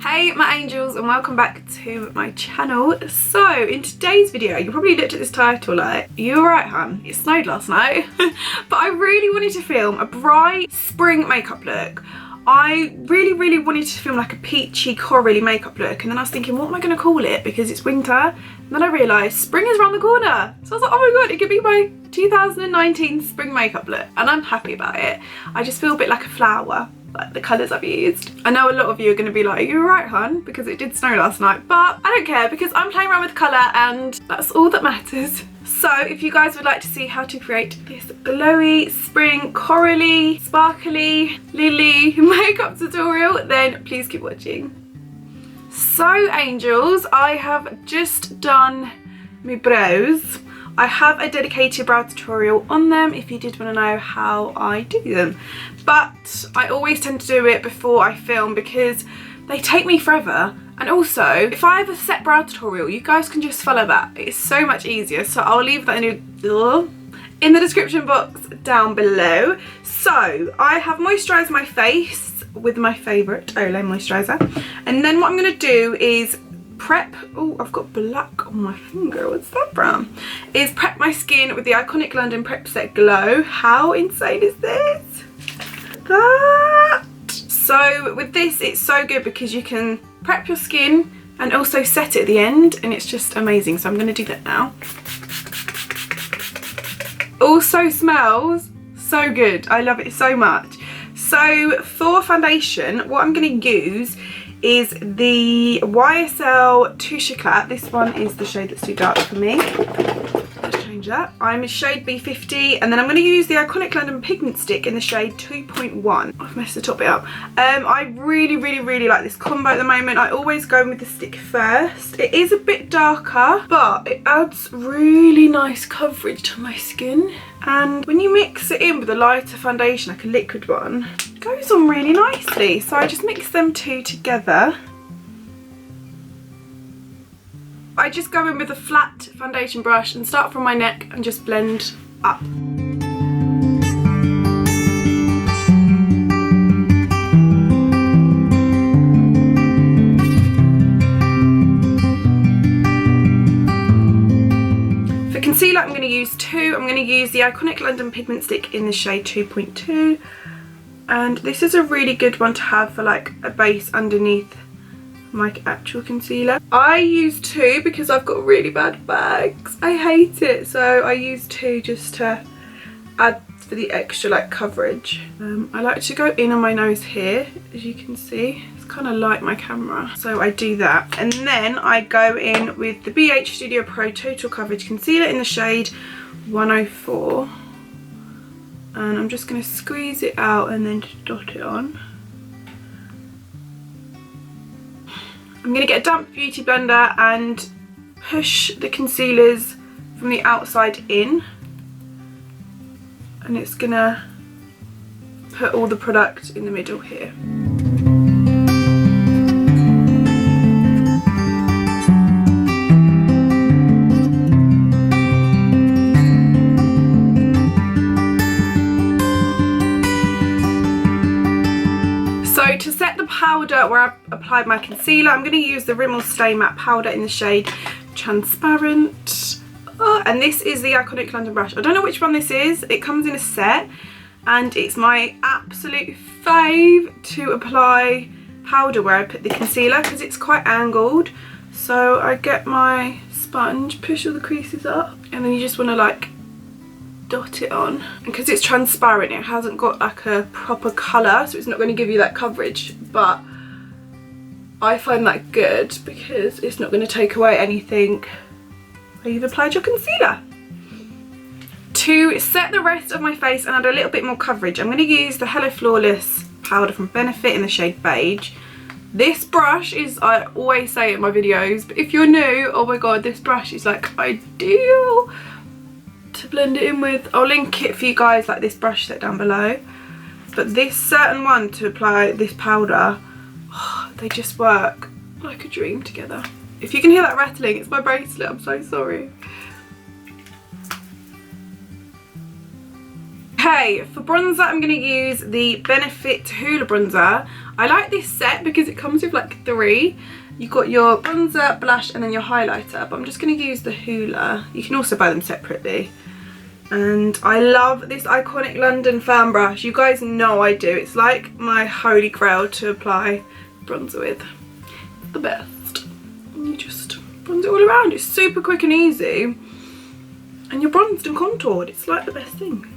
Hey my angels, and welcome back to my channel. So in today's video, you probably looked at this title like, you alright hun, it snowed last night. But I really wanted to film a bright spring makeup look. I really wanted to film like a peachy corally makeup look, and then I was thinking, what am I going to call it, because it's winter. And then I realised spring is around the corner, so I was like, oh my god, it could be my 2019 spring makeup look, and I'm happy about it. I just feel a bit like a flower, like the colours I've used. I know a lot of you are going to be like, are you alright hun, because it did snow last night, but I don't care because I'm playing around with colour and that's all that matters. So if you guys would like to see how to create this glowy, spring, corally, sparkly, lily makeup tutorial, then please keep watching. So angels, I have just done my brows. I have a dedicated brow tutorial on them if you did want to know how I do them. But I always tend to do it before I film because they take me forever. And also, if I have a set brow tutorial, you guys can just follow that. It's so much easier. So I'll leave that in the description box down below. So I have moisturised my face with my favourite Olay moisturiser. And then what I'm going to do is prep, oh I've got black on my finger, what's that from? Is prep my skin with the iconic London Prep Set Glow. How insane is this? That. So with this it's so good because you can prep your skin and also set it at the end, and it's just amazing. So I'm going to do that now. Also smells so good, I love it so much. So for foundation, what I'm going to use is the YSL Touche Éclat. This one is the shade that's too dark for me. Let's change that. I'm a shade B50, and then I'm going to use the iconic London Pigment Stick in the shade 2.1. I've messed the top bit up. I really like this combo at the moment. I always go in with the stick first. It is a bit darker, but it adds really nice coverage to my skin. And when you mix it in with a lighter foundation, like a liquid one, it goes on really nicely. So I just mix them two together. I just go in with a flat foundation brush and start from my neck and just blend up. For concealer, I'm going to use two. I'm going to use the iconic London Pigment Stick in the shade 2.2. And this is a really good one to have for like a base underneath my actual concealer. I use two because I've got really bad bags. I hate it, so I use two just to add for the extra like coverage. I like to go in on my nose here, as you can see. It's kind of like my camera, so I do that. And then I go in with the BH Studio Pro Total Coverage Concealer in the shade 104. And I'm just going to squeeze it out and then just dot it on. I'm going to get a damp beauty blender and push the concealers from the outside in, and it's going to put all the product in the middle here. So to set the powder where I've applied my concealer, I'm going to use the Rimmel Stay Matte Powder in the shade Transparent. Oh, and this is the iconic London brush. I don't know which one this is. It comes in a set, and it's my absolute fave to apply powder where I put the concealer because it's quite angled. So I get my sponge, push all the creases up, and then you just want to like dot it on. Because it's transparent, it hasn't got like a proper colour, so it's not going to give you that coverage, but I find that good because it's not going to take away anything where you've applied your concealer. To set the rest of my face and add a little bit more coverage, I'm going to use the Hello Flawless powder from Benefit in the shade Beige. This brush is, I always say it in my videos, but if you're new, oh my god, this brush is like ideal to blend it in with. I'll link it for you guys, like this brush set down below. But this certain one to apply this powder, oh, they just work like a dream together. If you can hear that rattling, it's my bracelet, I'm so sorry. Okay, for bronzer I'm going to use the Benefit Hoola bronzer. I like this set because it comes with like 3. You've got your bronzer, blush and then your highlighter, but I'm just going to use the Hoola. You can also buy them separately. And I love this Iconic London fan brush. You guys know I do. It's like my holy grail to apply bronzer with. It's the best. And you just bronze it all around. It's super quick and easy. And you're bronzed and contoured. It's like the best thing.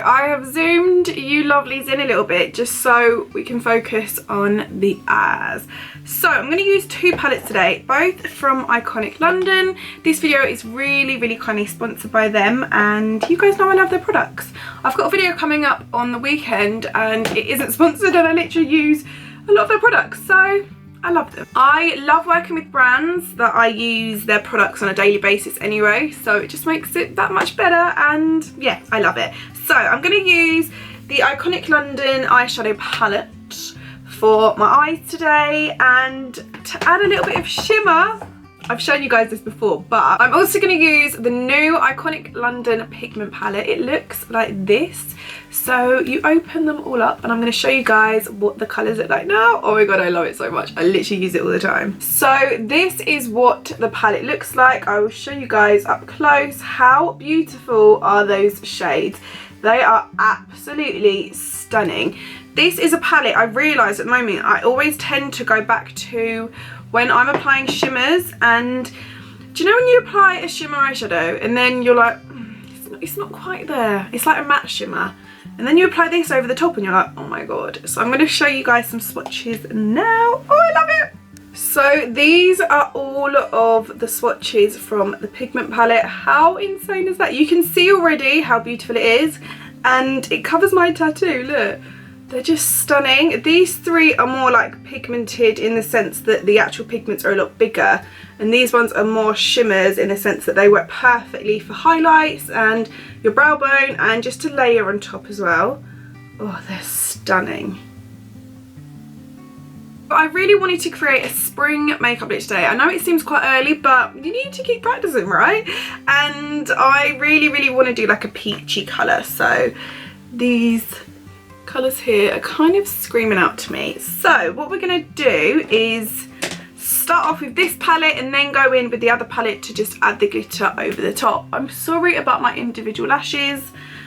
I have zoomed you lovelies in a little bit just so we can focus on the eyes. So I'm going to use 2 palettes today, both from Iconic London. This video is really kindly sponsored by them, and you guys know I love their products. I've got a video coming up on the weekend and it isn't sponsored, and I literally use a lot of their products, so I love them. I love working with brands that I use their products on a daily basis anyway, so it just makes it that much better, and yeah, I love it. So I'm going to use the Iconic London eyeshadow palette for my eyes today, and to add a little bit of shimmer, I've shown you guys this before, but I'm also going to use the new Iconic London pigment palette. It looks like this. So you open them all up and I'm going to show you guys what the colours look like now. Oh my god, I love it so much. I literally use it all the time. So this is what the palette looks like. I will show you guys up close. How beautiful are those shades? They are absolutely stunning. This is a palette I realise at the moment I always tend to go back to when I'm applying shimmers, and do you know when you apply a shimmer eyeshadow and then you're like, it's not quite there. It's like a matte shimmer. And then you apply this over the top and you're like, oh my god. So I'm going to show you guys some swatches now. Oh, I love it. So these are all of the swatches from the pigment palette. How insane is that? You can see already how beautiful it is, and it covers my tattoo, look. They're just stunning. These 3 are more like pigmented in the sense that the actual pigments are a lot bigger, and these ones are more shimmers in the sense that they work perfectly for highlights and your brow bone and just to layer on top as well. Oh, they're stunning. I really wanted to create a spring makeup look today. I know it seems quite early, but you need to keep practicing, right? And I really want to do like a peachy colour, so these colours here are kind of screaming out to me. So what we're going to do is start off with this palette and then go in with the other palette to just add the glitter over the top. I'm sorry about my individual lashes.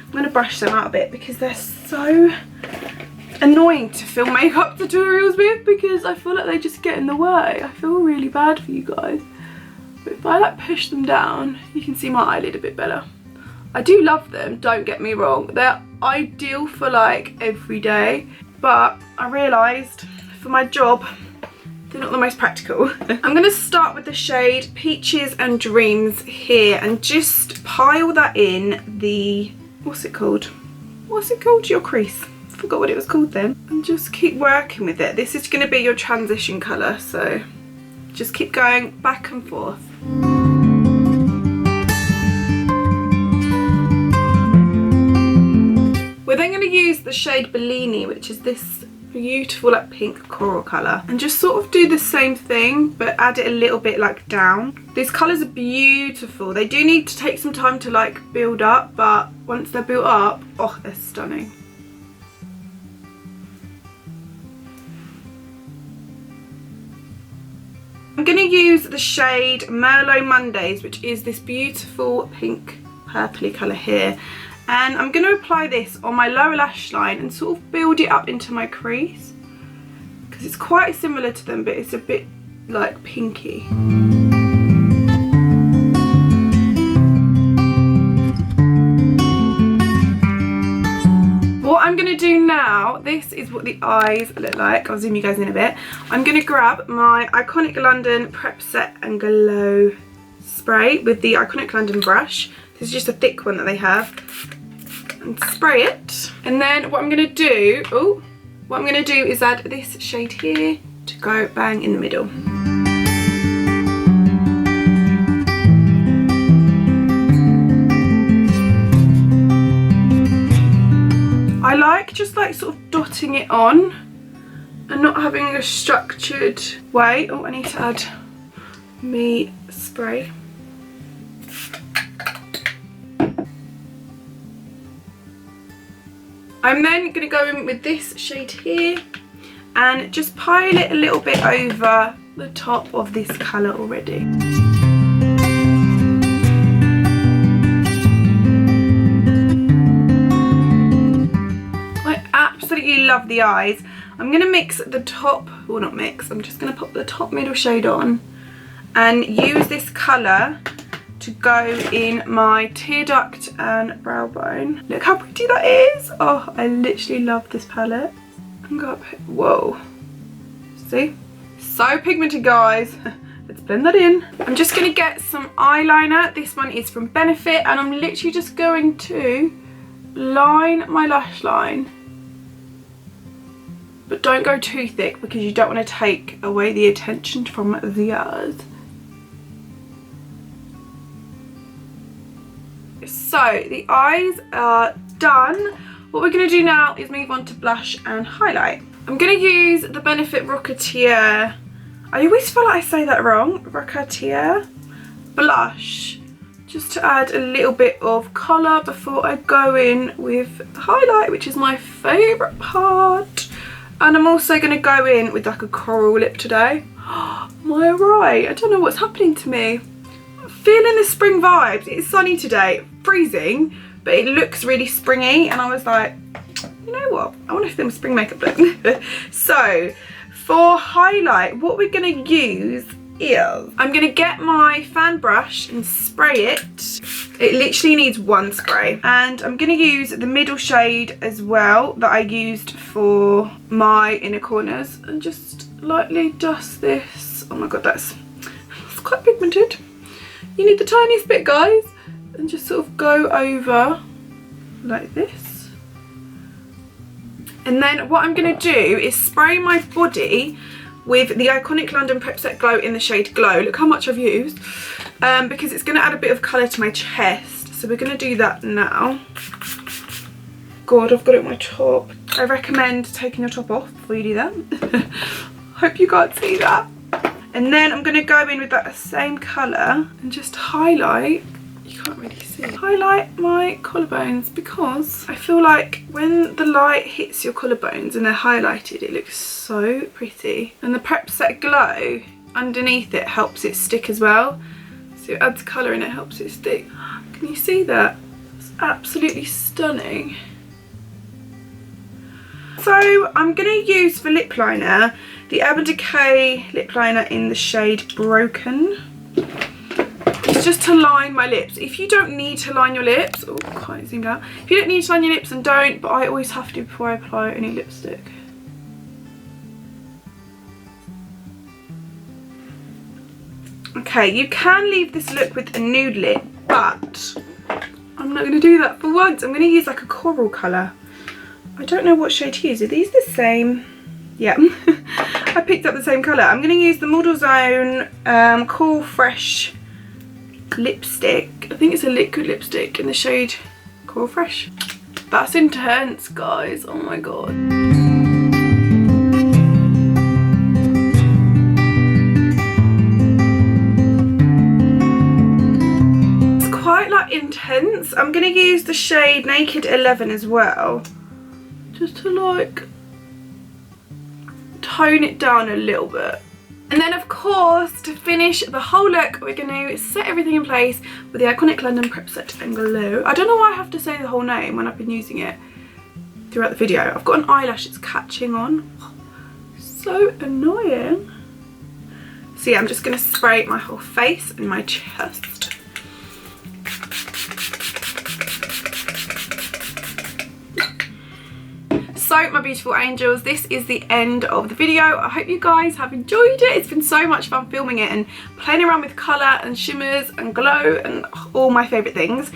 I'm going to brush them out a bit because they're so annoying to film makeup tutorials with, because I feel like they just get in the way. I feel really bad for you guys. But if I like push them down, you can see my eyelid a bit better. I do love them, don't get me wrong. They're ideal for like every day, but I realised for my job they're not the most practical. I'm going to start with the shade Peaches and Dreams here and just pile that in the, what's it called? Your crease. I forgot what it was called then. And just keep working with it. This is going to be your transition colour, so just keep going back and forth. We're then going to use the shade Bellini, which is this beautiful like pink coral colour, and just sort of do the same thing but add it a little bit like down. These colours are beautiful. They do need to take some time to like build up, but once they're built up, oh, they're stunning. I'm going to use the shade Merlot Mondays, which is this beautiful pink purpley colour here. And I'm going to apply this on my lower lash line and sort of build it up into my crease, because it's quite similar to them, but it's a bit like pinky. What I'm going to do now, this is what the eyes look like. I'll zoom you guys in a bit. I'm going to grab my Iconic London Prep Set and Glow spray with the Iconic London brush. This is just a thick one that they have, and spray it. And then what I'm going to do, is add this shade here to go bang in the middle. I like just like sort of dotting it on and not having a structured way. Oh, I need to add me spray. I'm then going to go in with this shade here and just pile it a little bit over the top of this colour already. I absolutely love the eyes. I'm going to mix the top, well not mix, I'm just going to pop the top middle shade on and use this colour to go in my tear duct and brow bone. Look how pretty that is. Oh, I literally love this palette. And go up here. Whoa. See? So pigmented, guys. Let's blend that in. I'm just going to get some eyeliner. This one is from Benefit and I'm literally just going to line my lash line. But don't go too thick because you don't want to take away the attention from the others. So the eyes are done. What we're going to do now is move on to blush and highlight. I'm going to use the Benefit Rocketeer. I always feel like I say that wrong. Rocketeer blush. Just to add a little bit of colour before I go in with the highlight, which is my favourite part. And I'm also going to go in with like a coral lip today. Am I right? I don't know what's happening to me. I'm feeling the spring vibes. It's sunny today. Freezing, but it looks really springy and I was like, you know what, I want to film a spring makeup look. So for highlight, what we're going to use is I'm going to get my fan brush and spray it. It literally needs one spray, and I'm going to use the middle shade as well that I used for my inner corners and just lightly dust this. Oh my god, that's quite pigmented. You need the tiniest bit, guys. And just sort of go over like this. And then what I'm going to do is spray my body with the Iconic London Prep Set Glow in the shade Glow. Look how much I've used. Because it's going to add a bit of colour to my chest. So we're going to do that now. God, I've got it on my top. I recommend taking your top off before you do that. Hope you can't see that. And then I'm going to go in with that same colour and just highlight. You can't really see. Highlight my collarbones because I feel like when the light hits your collarbones and they're highlighted, it looks so pretty. And the Prep Set Glow underneath it helps it stick as well. So it adds colour and it helps it stick. Can you see that? It's absolutely stunning. So I'm going to use for lip liner the Urban Decay lip liner in the shade Broken. It's just to line my lips. If you don't need to line your lips, oh, quite zoomed out. If you don't need to line your lips, then don't, but I always have to before I apply any lipstick. Okay, you can leave this look with a nude lip, but I'm not going to do that for once. I'm going to use like a coral colour. I don't know what shade to use. Are these the same? Yeah, I picked up the same colour. I'm going to use the Model Zone Cool Fresh lipstick. I think it's a liquid lipstick in the shade Coral Fresh. That's intense, guys. Oh my god. It's quite like intense. I'm going to use the shade Naked 11 as well, just to like tone it down a little bit. And then of course, to finish the whole look, we're going to set everything in place with the Iconic London Prep Set and Glow. I don't know why I have to say the whole name when I've been using it throughout the video. I've got an eyelash that's catching on. So annoying. So yeah, I'm just going to spray my whole face and my chest. So my beautiful angels, this is the end of the video. I hope you guys have enjoyed it. It's been so much fun filming it and playing around with colour and shimmers and glow and all my favourite things.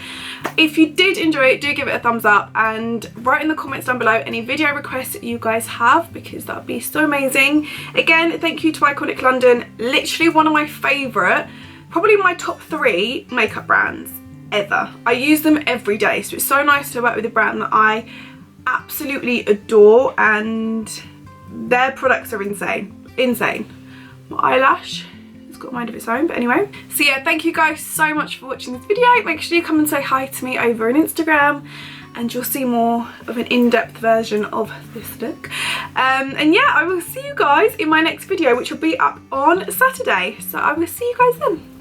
If you did enjoy it, do give it a thumbs up and write in the comments down below any video requests that you guys have, because that would be so amazing. Again, thank you to Iconic London, literally one of my favourite, probably my top 3 makeup brands ever. I use them every day, so it's so nice to work with a brand that I absolutely adore, and their products are insane. My eyelash has got a mind of its own, but anyway. So yeah, thank you guys so much for watching this video. Make sure you come and say hi to me over on Instagram, and you'll see more of an in-depth version of this look. And yeah, I will see you guys in my next video, which will be up on Saturday. So I will see you guys then.